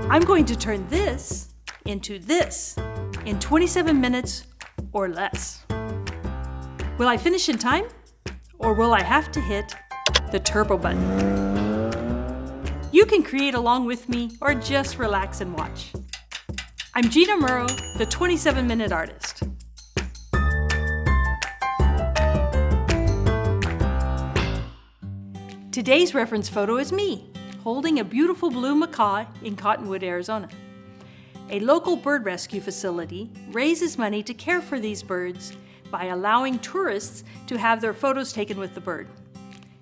I'm going to turn this into this in 27 minutes or less. Will I finish in time? Or will I have to hit the turbo button? You can create along with me or just relax and watch. I'm Gina Murrow, the 27-minute artist. Today's reference photo is me, holding a beautiful blue macaw in Cottonwood, Arizona. A local bird rescue facility raises money to care for these birds by allowing tourists to have their photos taken with the bird.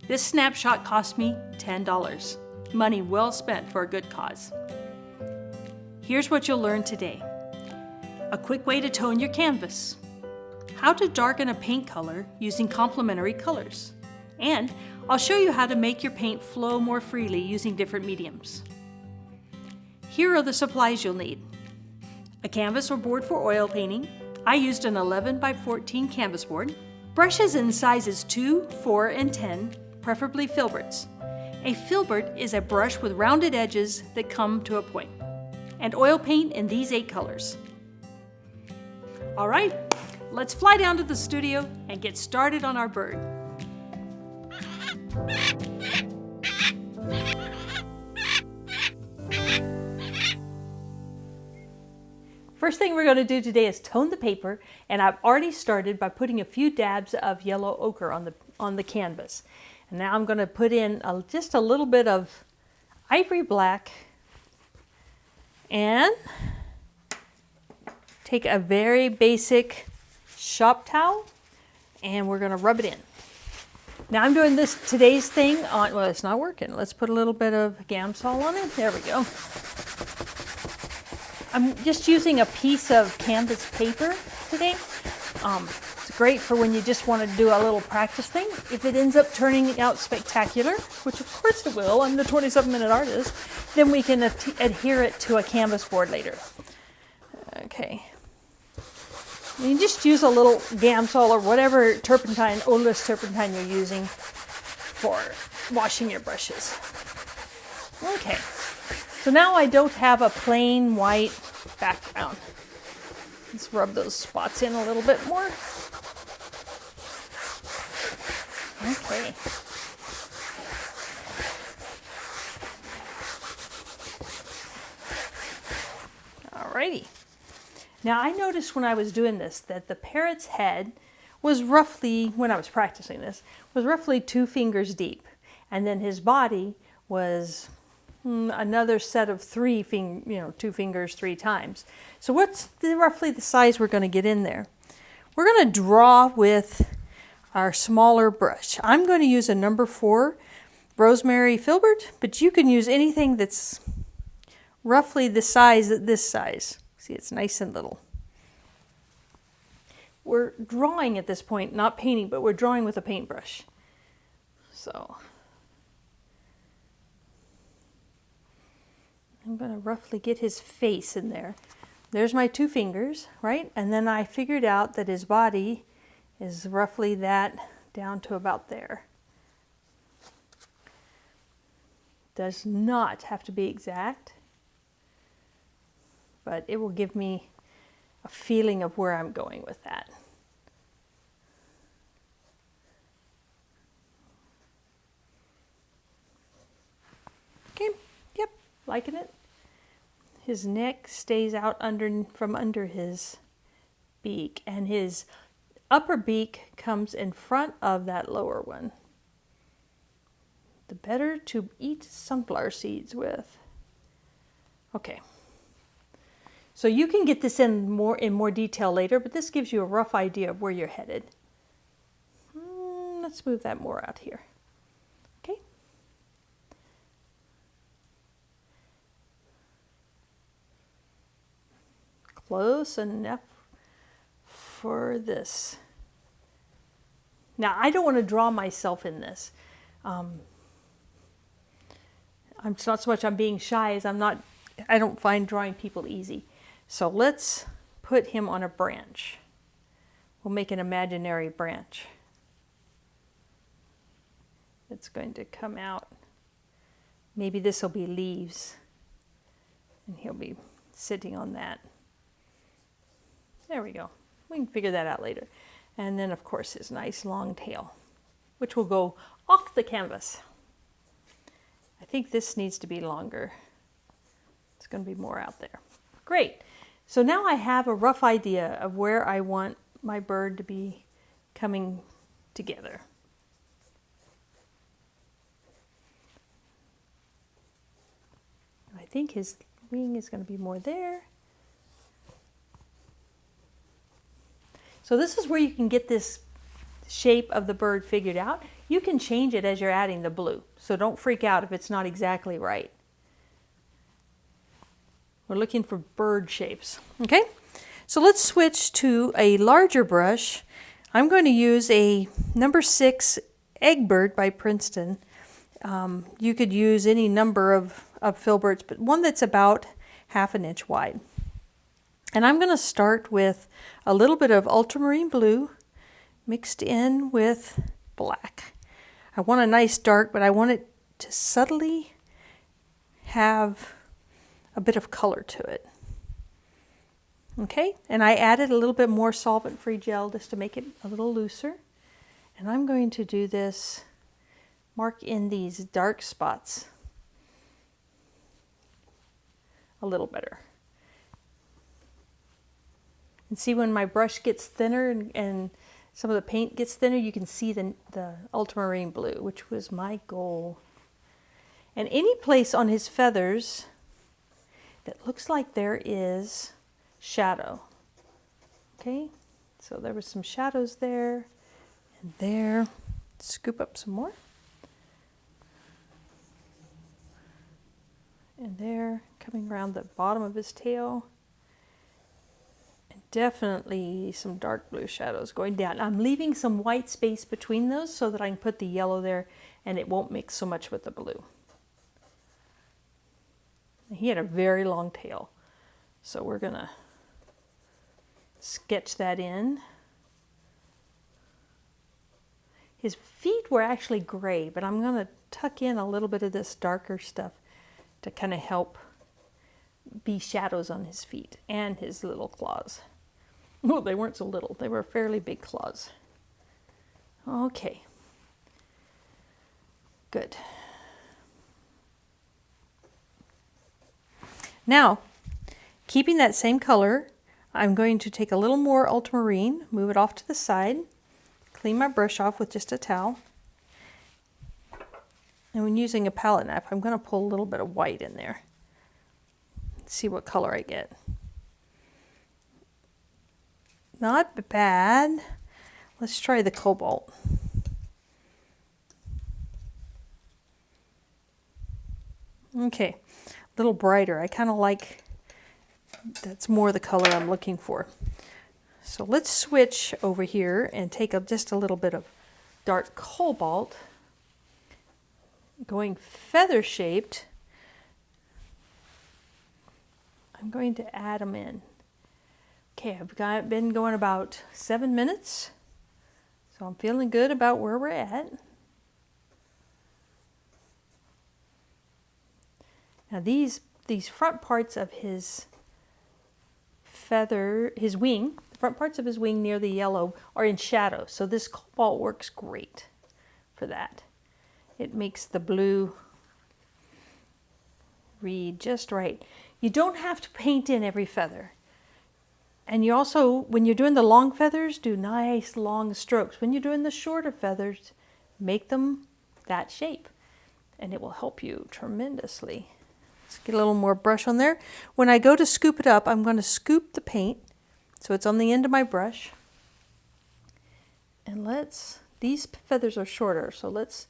This snapshot cost me $10. Money well spent for a good cause. Here's what you'll learn today. A quick way to tone your canvas. How to darken a paint color using complementary colors. And I'll show you how to make your paint flow more freely using different mediums. Here are the supplies you'll need. A canvas or board for oil painting. I used an 11 by 14 canvas board. Brushes in sizes 2, 4, and 10, preferably filberts. A filbert is a brush with rounded edges that come to a point. And oil paint in these 8 colors. All right, let's fly down to the studio and get started on our bird. First thing we're going to do today is tone the paper, and I've already started by putting a few dabs of yellow ochre on the canvas. And now I'm going to put in just a little bit of Ivory Black and take a very basic shop towel and we're going to rub it in. Now I'm doing today's thing on, well, it's not working. Let's put a little bit of Gamsol on it. There we go. I'm just using a piece of canvas paper today. It's great for when you just want to do a little practice thing. If it ends up turning out spectacular, which of course it will, I'm the 27-minute artist, then we can adhere it to a canvas board later. Okay. You can just use a little Gamsol or whatever turpentine, odorless turpentine you're using for washing your brushes. Okay, so now I don't have a plain white background. Let's rub those spots in a little bit more. Okay. Alrighty. Now I noticed when I was doing this that the parrot's head was roughly, when I was practicing this, was roughly 2 fingers deep. And then his body was another set of 2 fingers 3 times. So what's roughly the size we're going to get in there? We're going to draw with our smaller brush. I'm going to use a number 4 rosemary filbert, but you can use anything that's roughly the size, this size. See, it's nice and little. We're drawing at this point, not painting, but we're drawing with a paintbrush. So I'm going to roughly get his face in there. There's my 2 fingers, right? And then I figured out that his body is roughly that down to about there. Does not have to be exact, but it will give me a feeling of where I'm going with that. Okay, yep, liking it. His neck stays out from under his beak, and his upper beak comes in front of that lower one. The better to eat sunflower seeds with. Okay. So you can get this in more detail later, but this gives you a rough idea of where you're headed. Let's move that more out here. Okay. Close enough for this. Now I don't want to draw myself in this. It's not so much I'm being shy as I don't find drawing people easy. So let's put him on a branch. We'll make an imaginary branch. It's going to come out. Maybe this will be leaves. And he'll be sitting on that. There we go. We can figure that out later. And then of course his nice long tail, which will go off the canvas. I think this needs to be longer. It's going to be more out there. Great. So now I have a rough idea of where I want my bird to be coming together. I think his wing is going to be more there. So this is where you can get this shape of the bird figured out. You can change it as you're adding the blue, so don't freak out if it's not exactly right. We're looking for bird shapes, okay? So let's switch to a larger brush. I'm going to use a number 6 Eggbird by Princeton. You could use any number of filberts, but one that's about 1/2 inch wide. And I'm going to start with a little bit of ultramarine blue mixed in with black. I want a nice dark, but I want it to subtly have a bit of color to it. Okay, and I added a little bit more solvent-free gel just to make it a little looser. And I'm going to do this, mark in these dark spots a little better. And see when my brush gets thinner and some of the paint gets thinner, you can see the ultramarine blue, which was my goal. And any place on his feathers that looks like there is shadow. Okay, so there was some shadows there and there. Scoop up some more. And there, coming around the bottom of his tail. And definitely some dark blue shadows going down. I'm leaving some white space between those so that I can put the yellow there and it won't mix so much with the blue. He had a very long tail, so we're gonna sketch that in. His feet were actually gray, but I'm gonna tuck in a little bit of this darker stuff to kind of help be shadows on his feet and his little claws. Oh, they weren't so little, they were fairly big claws. Okay, good. Now, keeping that same color, I'm going to take a little more ultramarine, move it off to the side, clean my brush off with just a towel. And when using a palette knife, I'm going to pull a little bit of white in there. See what color I get. Not bad. Let's try the cobalt. Okay. A little brighter. I kind of like, that's more the color I'm looking for. So let's switch over here and take just a little bit of dark cobalt, going feather shaped. I'm going to add them in. Okay, I've been going about 7 minutes, so I'm feeling good about where we're at. Now these front parts of his feather, his wing, the front parts of his wing near the yellow are in shadow. So this cobalt works great for that. It makes the blue read just right. You don't have to paint in every feather. And you also, when you're doing the long feathers, do nice long strokes. When you're doing the shorter feathers, make them that shape. And it will help you tremendously. Let's get a little more brush on there. When I go to scoop it up, I'm going to scoop the paint so it's on the end of my brush. And these feathers are shorter, so let's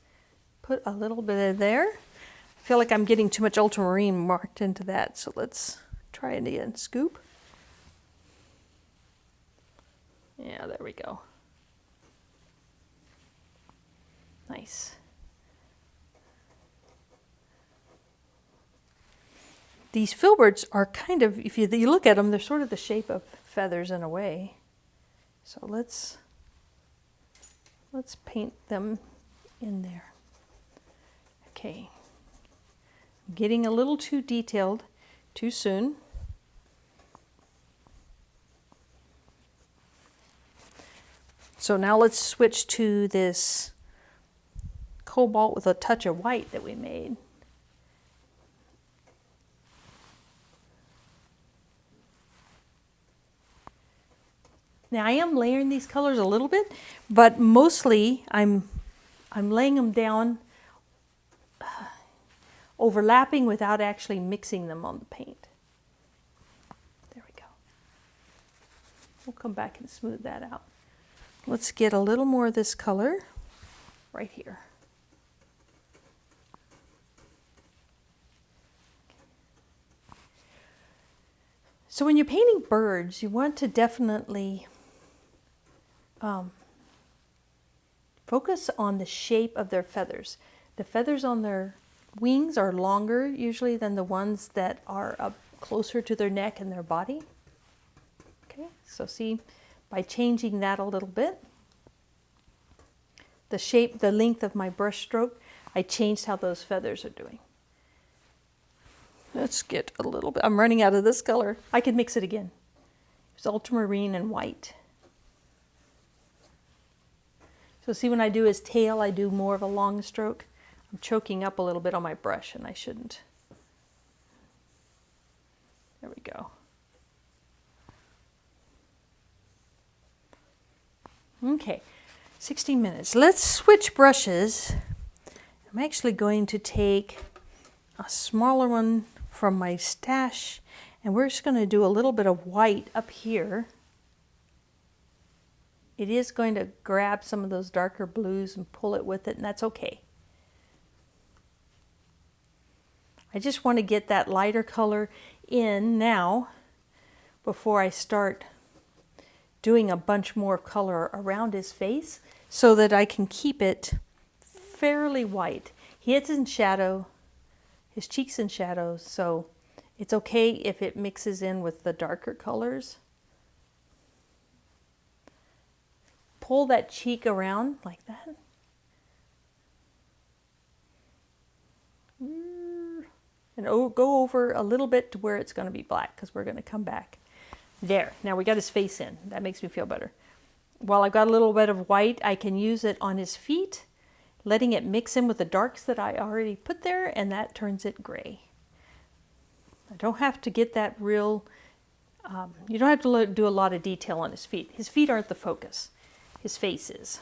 put a little bit of there. I feel like I'm getting too much ultramarine marked into that, so let's try it again. Scoop. Yeah, there we go. Nice. These filberts are kind of, if you look at them, they're sort of the shape of feathers in a way. So let's paint them in there. Okay. I'm getting a little too detailed too soon. So now let's switch to this cobalt with a touch of white that we made. Now I am layering these colors a little bit, but mostly I'm laying them down, overlapping without actually mixing them on the paint. There we go. We'll come back and smooth that out. Let's get a little more of this color right here. So when you're painting birds, you want to definitely focus on the shape of their feathers. The feathers on their wings are longer usually than the ones that are up closer to their neck and their body. Okay, so see, by changing that a little bit, the shape, the length of my brush stroke, I changed how those feathers are doing. Let's get a little bit, I'm running out of this color. I can mix it again. It's ultramarine and white. So see, when I do his tail, I do more of a long stroke. I'm choking up a little bit on my brush and I shouldn't. There we go. Okay, 16 minutes. Let's switch brushes. I'm actually going to take a smaller one from my stash and we're just going to do a little bit of white up here. It is going to grab some of those darker blues and pull it with it, and that's okay. I just want to get that lighter color in now before I start doing a bunch more color around his face so that I can keep it fairly white. He is in shadow, his cheek's in shadow, so it's okay if it mixes in with the darker colors. Pull that cheek around like that. And go over a little bit to where it's going to be black because we're going to come back. There, now we got his face in. That makes me feel better. While I've got a little bit of white, I can use it on his feet, letting it mix in with the darks that I already put there, and that turns it gray. I don't have to get that real, you don't have to do a lot of detail on his feet. His feet aren't the focus. His face is.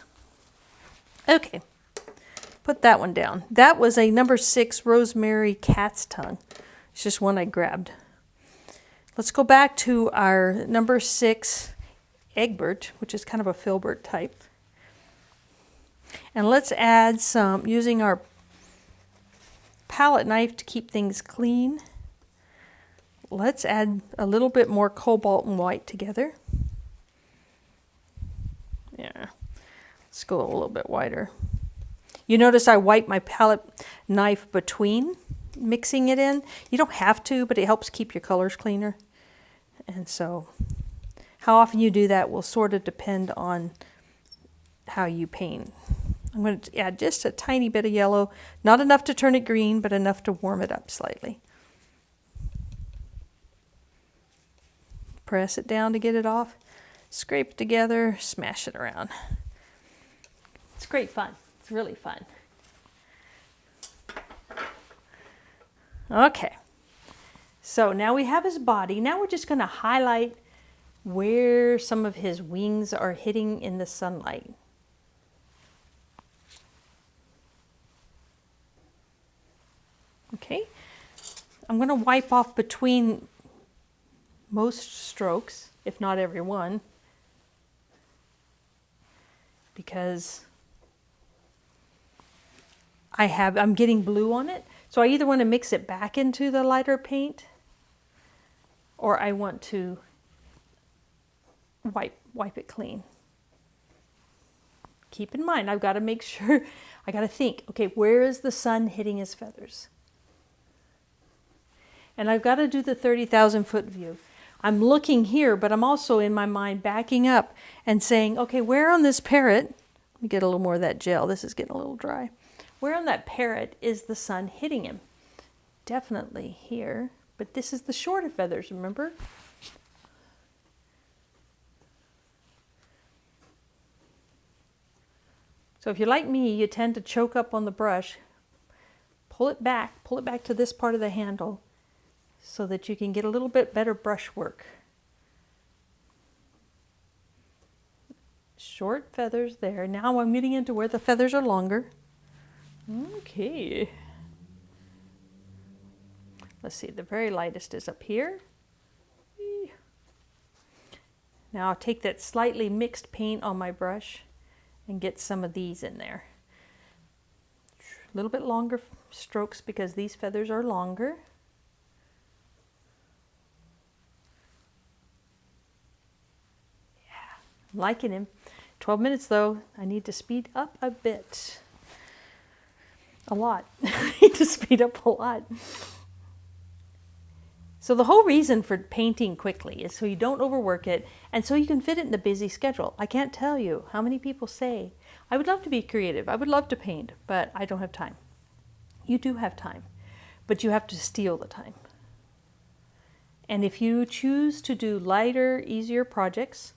Okay, put that one down. That was a number 6 rosemary cat's tongue. It's just one I grabbed. Let's go back to our number 6 Egbert, which is kind of a filbert type. And let's add some, using our palette knife to keep things clean. Let's add a little bit more cobalt and white together. Yeah, let's go a little bit wider. You notice I wipe my palette knife between mixing it in. You don't have to, but it helps keep your colors cleaner. And so how often you do that will sort of depend on how you paint. I'm going to add just a tiny bit of yellow, not enough to turn it green, but enough to warm it up slightly. Press it down to get it off. Scrape it together, smash it around. It's great fun. It's really fun. Okay, so now we have his body. Now we're just going to highlight where some of his wings are hitting in the sunlight. Okay, I'm going to wipe off between most strokes, if not every one, because I'm getting blue on it. So I either want to mix it back into the lighter paint or I want to wipe it clean. Keep in mind, I've got to make sure, I got to think, okay, where is the sun hitting his feathers? And I've got to do the 30,000 foot view. I'm looking here, but I'm also in my mind backing up and saying, okay, where on this parrot, let me get a little more of that gel, this is getting a little dry. Where on that parrot is the sun hitting him? Definitely here, But this is the shorter feathers, remember? So if you're like me, you tend to choke up on the brush. Pull it back to this part of the handle so that you can get a little bit better brush work. Short feathers there. Now I'm getting into where the feathers are longer. Okay. Let's see, the very lightest is up here. Now I'll take that slightly mixed paint on my brush and get some of these in there. A little bit longer strokes because these feathers are longer. Yeah, I'm liking him. 12 minutes though, I need to speed up a bit. A lot. I need to speed up a lot. So the whole reason for painting quickly is so you don't overwork it and so you can fit it in a busy schedule. I can't tell you how many people say, I would love to be creative, I would love to paint, but I don't have time. You do have time, but you have to steal the time. And if you choose to do lighter, easier projects,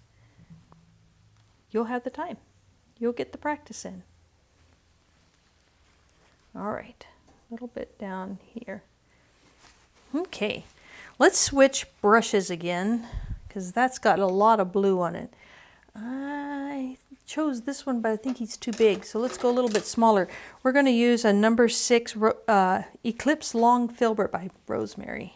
you'll have the time. You'll get the practice in. All right, a little bit down here. Okay. Let's switch brushes again, because that's got a lot of blue on it. I chose this one, but I think he's too big, so let's go a little bit smaller. We're going to use a number 6 Eclipse Long Filbert by Rosemary.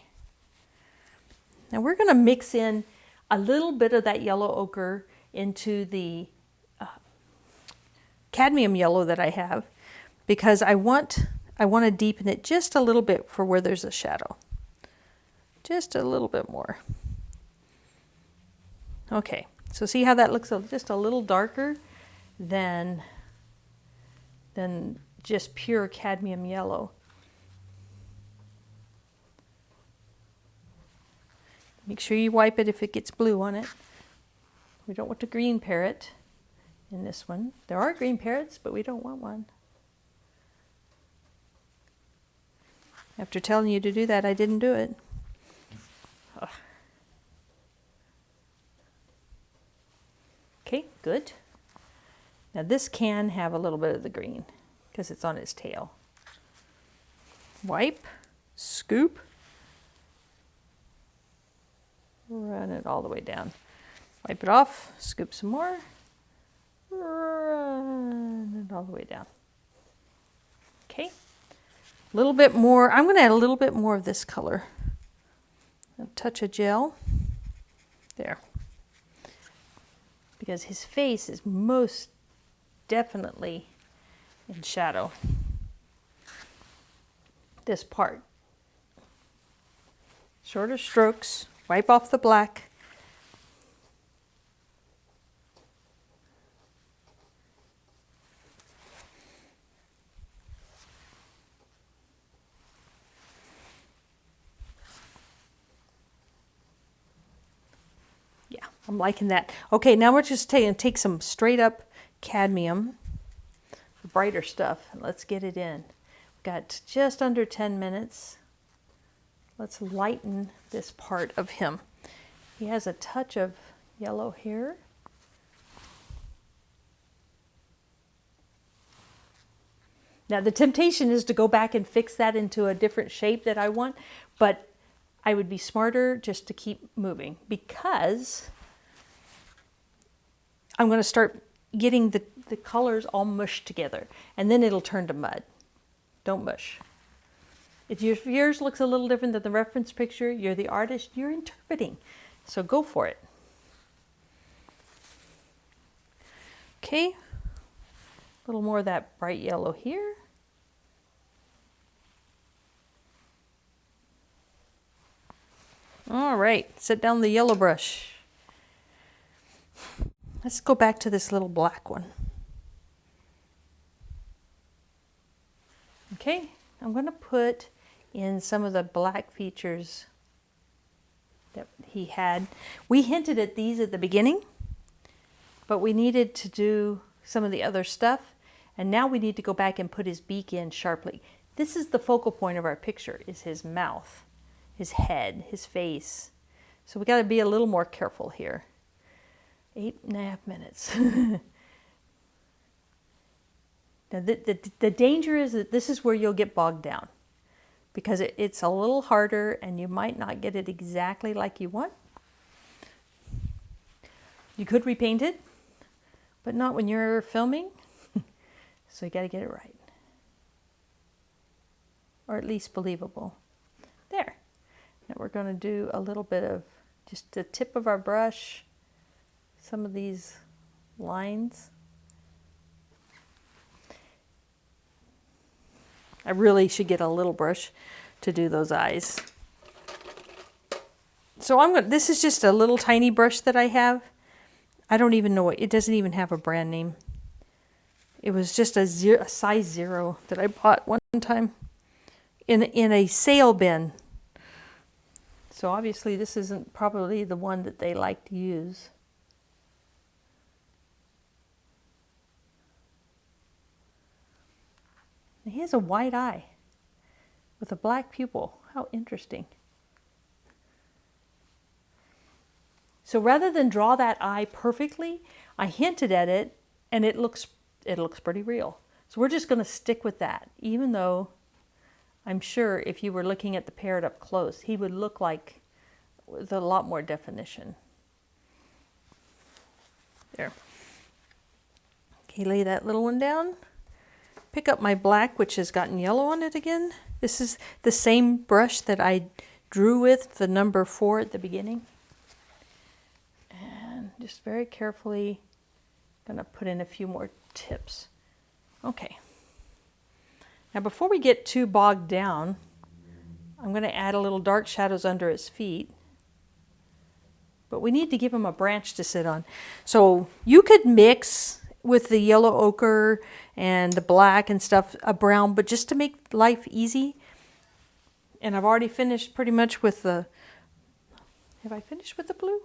Now we're going to mix in a little bit of that yellow ochre into the cadmium yellow that I have, because I want to deepen it just a little bit for where there's a shadow. Just a little bit more. Okay, so see how that looks just a little darker than just pure cadmium yellow. Make sure you wipe it if it gets blue on it. We don't want the green parrot in this one. There are green parrots, but we don't want one. After telling you to do that, I didn't do it. Ugh. Okay, good. Now this can have a little bit of the green because it's on its tail. Wipe, scoop, run it all the way down. Wipe it off, scoop some more, run it all the way down. Okay, a little bit more. I'm going to add a little bit more of this color. A touch of gel there, because his face is most definitely in shadow. This part. Shorter strokes, wipe off the black. Yeah, I'm liking that. Okay, now we're just take some straight up cadmium, the brighter stuff, and let's get it in. We've got just under 10 minutes. Let's lighten this part of him. He has a touch of yellow here. Now the temptation is to go back and fix that into a different shape that I want, but I would be smarter just to keep moving, because I'm going to start getting the colors all mushed together, and then it'll turn to mud. Don't mush. If yours looks a little different than the reference picture, you're the artist, you're interpreting. So go for it. Okay, a little more of that bright yellow here. All right, set down the yellow brush. Let's go back to this little black one. Okay, I'm going to put in some of the black features that he had. We hinted at these at the beginning, but we needed to do some of the other stuff, and now we need to go back and put his beak in sharply. This is the focal point of our picture, is his mouth. his head, his face. So we got to be a little more careful here. 8.5 minutes. Now the danger is that this is where you'll get bogged down, because it's a little harder and you might not get it exactly like you want. You could repaint it, but not when you're filming. So you got to get it right. Or at least believable. There. Now we're going to do a little bit of just the tip of our brush, some of these lines. I really should get a little brush to do those eyes. So this is just a little tiny brush that I have. I don't even know it doesn't even have a brand name. It was just a size 0 that I bought one time in a sale bin. So obviously this isn't probably the one that they like to use. And he has a white eye with a black pupil. How interesting. So rather than draw that eye perfectly, I hinted at it and it looks pretty real. So we're just going to stick with that, even though I'm sure if you were looking at the parrot up close, he would look like with a lot more definition. There. Okay, lay that little one down. Pick up my black, which has gotten yellow on it again. This is the same brush that I drew with the number 4 at the beginning. And just very carefully gonna put in a few more tips. Okay. Now before we get too bogged down, I'm gonna add a little dark shadows under his feet. But we need to give him a branch to sit on. So you could mix with the yellow ochre and the black and stuff, a brown, but just to make life easy. And I've already finished pretty much with the, have I finished with the blue?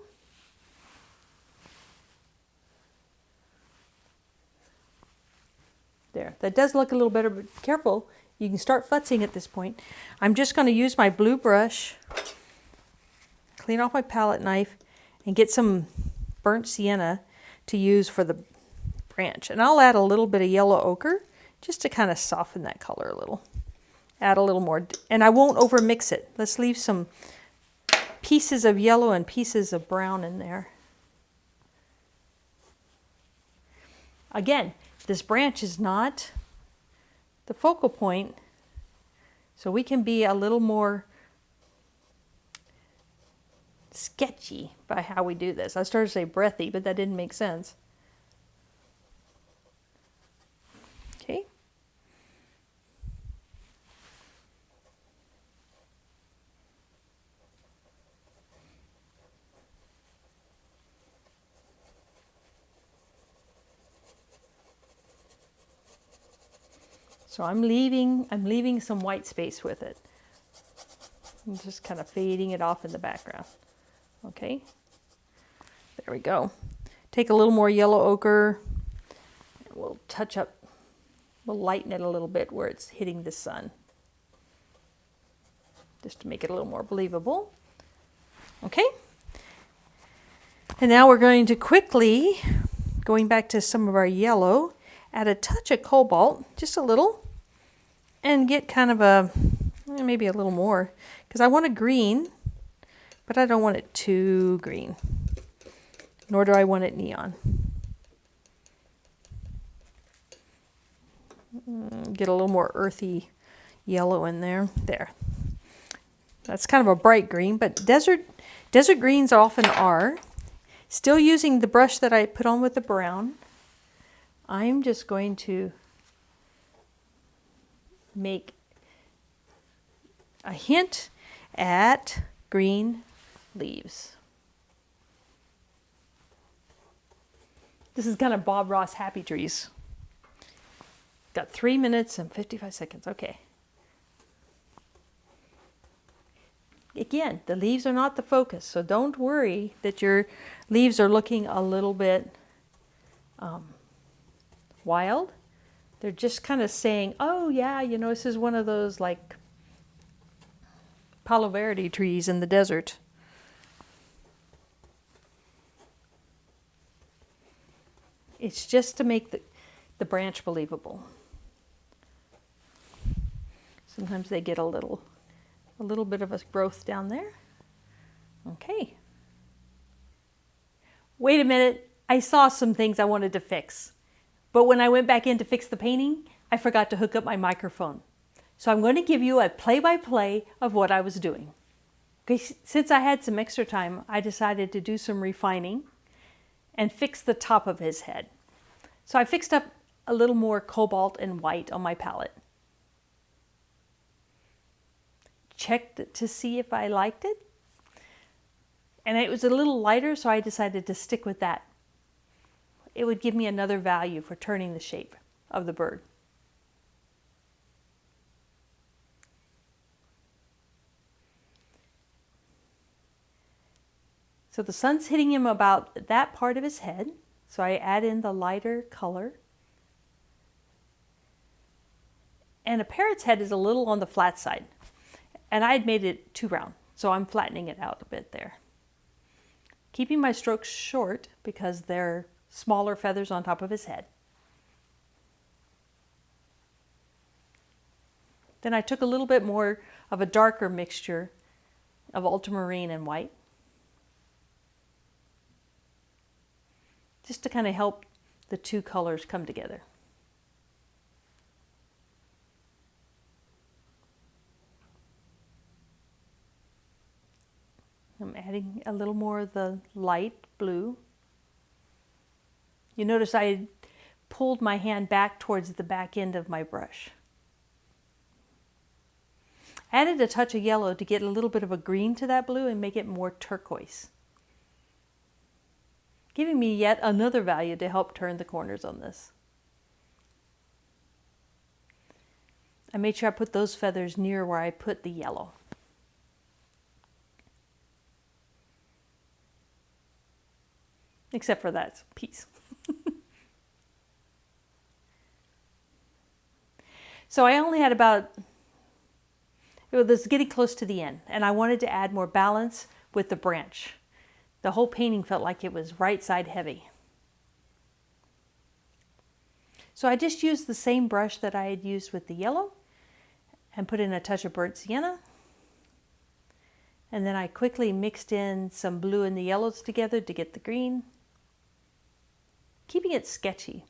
There, that does look a little better, but careful, you can start futzing at this point. I'm just going to use my blue brush, clean off my palette knife, and get some burnt sienna to use for the branch. And I'll add a little bit of yellow ochre just to kind of soften that color a little. Add a little more, and I won't over mix it. Let's leave some pieces of yellow and pieces of brown in there. Again, this branch is not the focal point, so we can be a little more sketchy by how we do this. I started to say breathy, but that didn't make sense. Okay. So I'm leaving some white space with it. I'm just kind of fading it off in the background. Okay, there we go. Take a little more yellow ochre, and we'll touch up, we'll lighten it a little bit where it's hitting the sun, just to make it a little more believable. Okay, and now we're going to quickly, going back to some of our yellow, add a touch of cobalt, just a little, and get kind of a, maybe a little more, because I want a green, but I don't want it too green, nor do I want it neon. Get a little more earthy yellow in there. There. That's kind of a bright green, but desert greens often are. Still using the brush that I put on with the brown, I'm just going to make a hint at green leaves. This is kind of Bob Ross Happy Trees. Got 3 minutes and 55 seconds. Okay. Again, the leaves are not the focus, so don't worry that your leaves are looking a little bit wild. They're just kind of saying, oh yeah, you know, this is one of those like Palo Verde trees in the desert. It's just to make the branch believable. Sometimes they get a little bit of a growth down there. Okay. Wait a minute, I saw some things I wanted to fix. But when I went back in to fix the painting, I forgot to hook up my microphone. So I'm going to give you a play-by-play of what I was doing. Okay, since I had some extra time, I decided to do some refining and fix the top of his head. So I fixed up a little more cobalt and white on my palette. Checked to see if I liked it. And it was a little lighter, so I decided to stick with that. It would give me another value for turning the shape of the bird. So the sun's hitting him about that part of his head, so I add in the lighter color. And a parrot's head is a little on the flat side, and I had made it too round, so I'm flattening it out a bit there. Keeping my strokes short because they're smaller feathers on top of his head. Then I took a little bit more of a darker mixture of ultramarine and white, just to kind of help the two colors come together. I'm adding a little more of the light blue. You notice I pulled my hand back towards the back end of my brush. Added a touch of yellow to get a little bit of a green to that blue and make it more turquoise. Giving me yet another value to help turn the corners on this. I made sure I put those feathers near where I put the yellow. Except for that piece. So I only had about, it was getting close to the end, and I wanted to add more balance with the branch. The whole painting felt like it was right side heavy. So I just used the same brush that I had used with the yellow and put in a touch of burnt sienna. And then I quickly mixed in some blue and the yellows together to get the green, keeping it sketchy.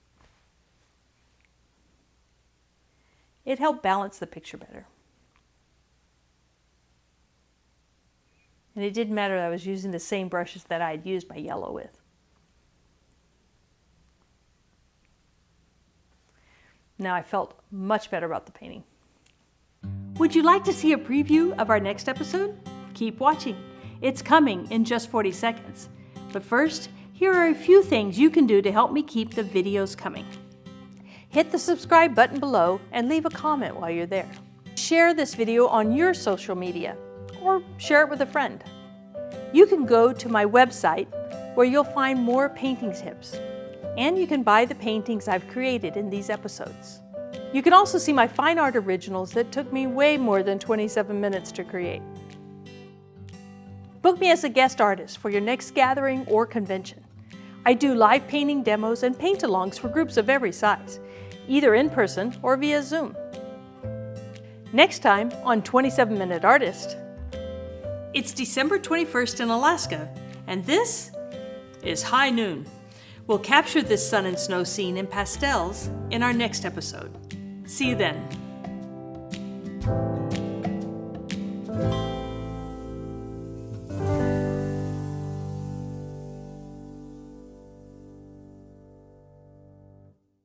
It helped balance the picture better. And it didn't matter that I was using the same brushes that I had used my yellow with. Now I felt much better about the painting. Would you like to see a preview of our next episode? Keep watching. It's coming in just 40 seconds. But first, here are a few things you can do to help me keep the videos coming. Hit the subscribe button below and leave a comment while you're there. Share this video on your social media or share it with a friend. You can go to my website where you'll find more painting tips, and you can buy the paintings I've created in these episodes. You can also see my fine art originals that took me way more than 27 minutes to create. Book me as a guest artist for your next gathering or convention. I do live painting demos and paint-alongs for groups of every size, either in person or via Zoom. Next time on 27 Minute Artist. It's December 21st in Alaska, and this is high noon. We'll capture this sun and snow scene in pastels in our next episode. See you then.